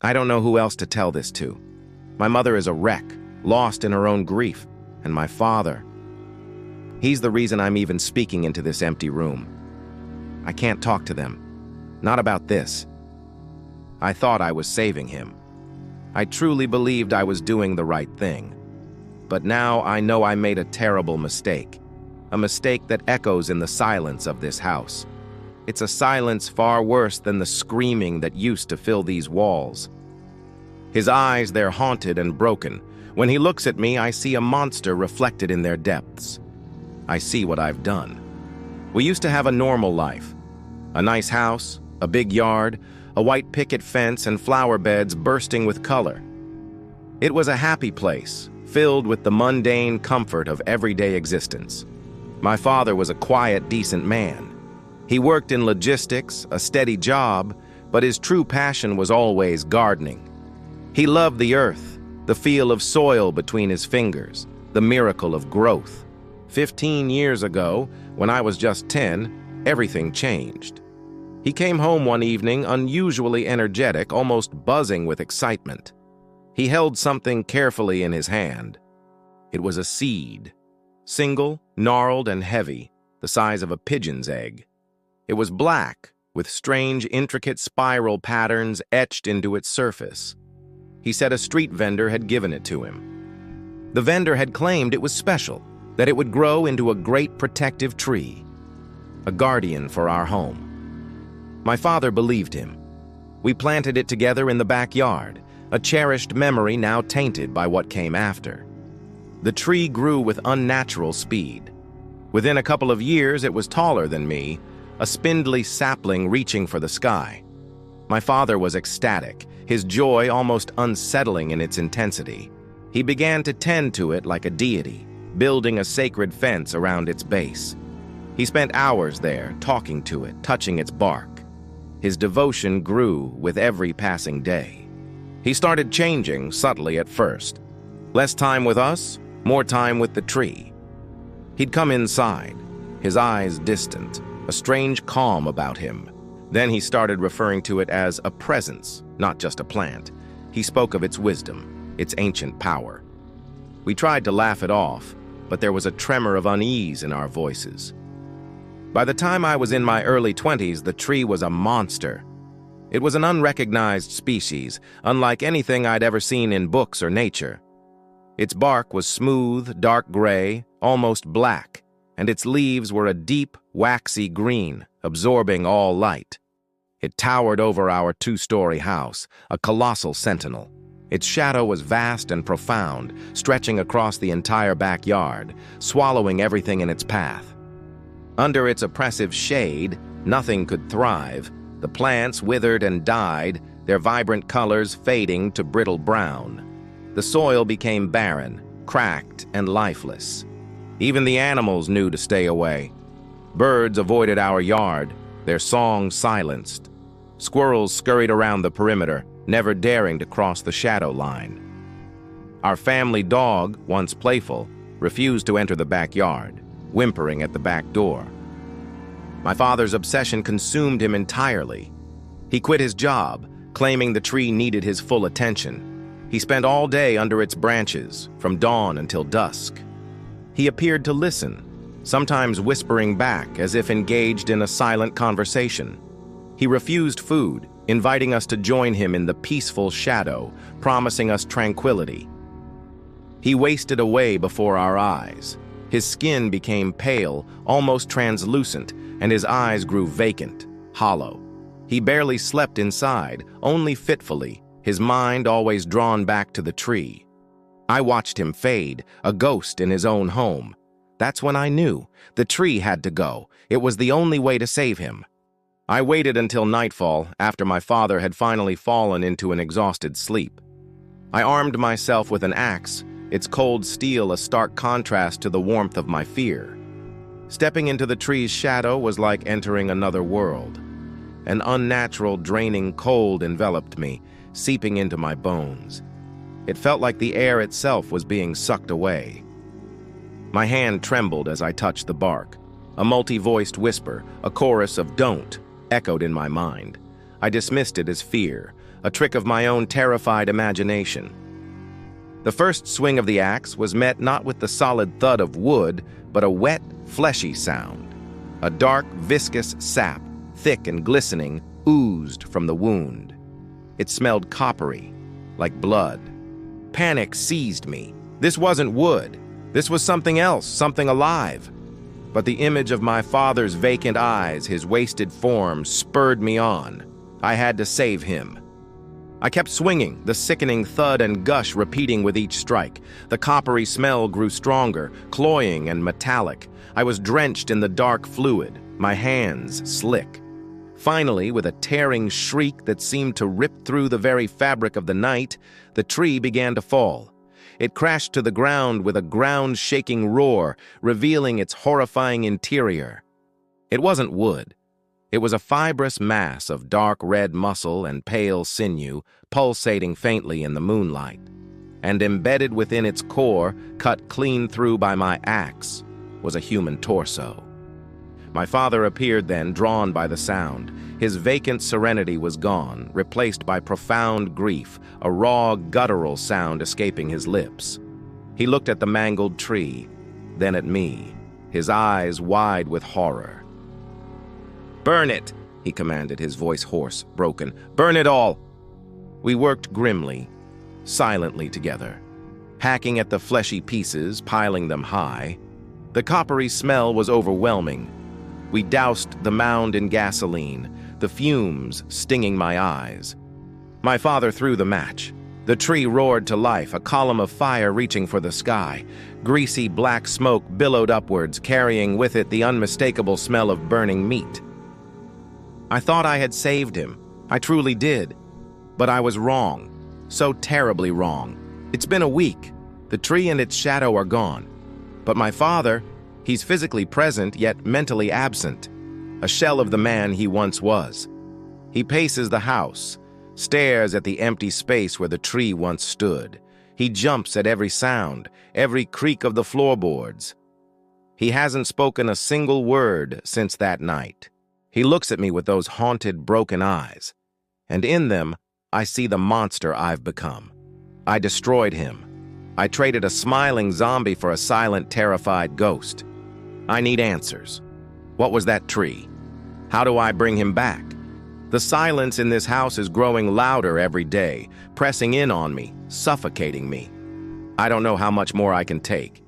I don't know who else to tell this to. My mother is a wreck, lost in her own grief, and my father. He's the reason I'm even speaking into this empty room. I can't talk to them. Not about this. I thought I was saving him. I truly believed I was doing the right thing. But now I know I made a terrible mistake. A mistake that echoes in the silence of this house. It's a silence far worse than the screaming that used to fill these walls. His eyes, they're haunted and broken. When he looks at me, I see a monster reflected in their depths. I see what I've done. We used to have a normal life. A nice house, a big yard, a white picket fence, and flower beds bursting with color. It was a happy place, filled with the mundane comfort of everyday existence. My father was a quiet, decent man. He worked in logistics, a steady job, but his true passion was always gardening. He loved the earth, the feel of soil between his fingers, the miracle of growth. 15 years ago, when I was just 10, everything changed. He came home one evening unusually energetic, almost buzzing with excitement. He held something carefully in his hand. It was a seed, single, gnarled, and heavy, the size of a pigeon's egg. It was black, with strange, intricate spiral patterns etched into its surface. He said a street vendor had given it to him. The vendor had claimed it was special, that it would grow into a great protective tree, a guardian for our home. My father believed him. We planted it together in the backyard, a cherished memory now tainted by what came after. The tree grew with unnatural speed. Within a couple of years, it was taller than me, a spindly sapling reaching for the sky. My father was ecstatic, his joy almost unsettling in its intensity. He began to tend to it like a deity, building a sacred fence around its base. He spent hours there, talking to it, touching its bark. His devotion grew with every passing day. He started changing subtly at first. Less time with us, more time with the tree. He'd come inside, his eyes distant, a strange calm about him. Then he started referring to it as a presence, not just a plant. He spoke of its wisdom, its ancient power. We tried to laugh it off, but there was a tremor of unease in our voices. By the time I was in my early 20s, the tree was a monster. It was an unrecognized species, unlike anything I'd ever seen in books or nature. Its bark was smooth, dark gray, almost black, and its leaves were a deep, waxy green, absorbing all light. It towered over our two-story house, a colossal sentinel. Its shadow was vast and profound, stretching across the entire backyard, swallowing everything in its path. Under its oppressive shade, nothing could thrive. The plants withered and died, their vibrant colors fading to brittle brown. The soil became barren, cracked, and lifeless. Even the animals knew to stay away. Birds avoided our yard, their songs silenced. Squirrels scurried around the perimeter, never daring to cross the shadow line. Our family dog, once playful, refused to enter the backyard, whimpering at the back door. My father's obsession consumed him entirely. He quit his job, claiming the tree needed his full attention. He spent all day under its branches, from dawn until dusk. He appeared to listen, sometimes whispering back as if engaged in a silent conversation. He refused food, inviting us to join him in the peaceful shadow, promising us tranquility. He wasted away before our eyes. His skin became pale, almost translucent, and his eyes grew vacant, hollow. He barely slept inside, only fitfully, his mind always drawn back to the tree. I watched him fade, a ghost in his own home. That's when I knew. The tree had to go. It was the only way to save him. I waited until nightfall, after my father had finally fallen into an exhausted sleep. I armed myself with an axe, its cold steel a stark contrast to the warmth of my fear. Stepping into the tree's shadow was like entering another world. An unnatural, draining cold enveloped me, seeping into my bones. It felt like the air itself was being sucked away. My hand trembled as I touched the bark. A multi-voiced whisper, a chorus of "don't," echoed in my mind. I dismissed it as fear, a trick of my own terrified imagination. The first swing of the axe was met not with the solid thud of wood, but a wet, fleshy sound. A dark, viscous sap, thick and glistening, oozed from the wound. It smelled coppery, like blood. Panic seized me. This wasn't wood. This was something else, something alive. But the image of my father's vacant eyes, his wasted form, spurred me on. I had to save him. I kept swinging, the sickening thud and gush repeating with each strike. The coppery smell grew stronger, cloying and metallic. I was drenched in the dark fluid, my hands slick. Finally, with a tearing shriek that seemed to rip through the very fabric of the night, the tree began to fall. It crashed to the ground with a ground-shaking roar, revealing its horrifying interior. It wasn't wood. It was a fibrous mass of dark red muscle and pale sinew, pulsating faintly in the moonlight. And embedded within its core, cut clean through by my axe, was a human torso. My father appeared then, drawn by the sound. His vacant serenity was gone, replaced by profound grief, a raw, guttural sound escaping his lips. He looked at the mangled tree, then at me, his eyes wide with horror. "Burn it," he commanded, his voice hoarse, broken. "Burn it all." We worked grimly, silently together, hacking at the fleshy pieces, piling them high. The coppery smell was overwhelming. We doused the mound in gasoline, the fumes stinging my eyes. My father threw the match. The tree roared to life, a column of fire reaching for the sky. Greasy black smoke billowed upwards, carrying with it the unmistakable smell of burning meat. I thought I had saved him. I truly did. But I was wrong. So terribly wrong. It's been a week. The tree and its shadow are gone. But my father, he's physically present yet mentally absent. A shell of the man he once was. He paces the house, stares at the empty space where the tree once stood. He jumps at every sound, every creak of the floorboards. He hasn't spoken a single word since that night. He looks at me with those haunted, broken eyes, and in them, I see the monster I've become. I destroyed him. I traded a smiling zombie for a silent, terrified ghost. I need answers. What was that tree? How do I bring him back? The silence in this house is growing louder every day, pressing in on me, suffocating me. I don't know how much more I can take.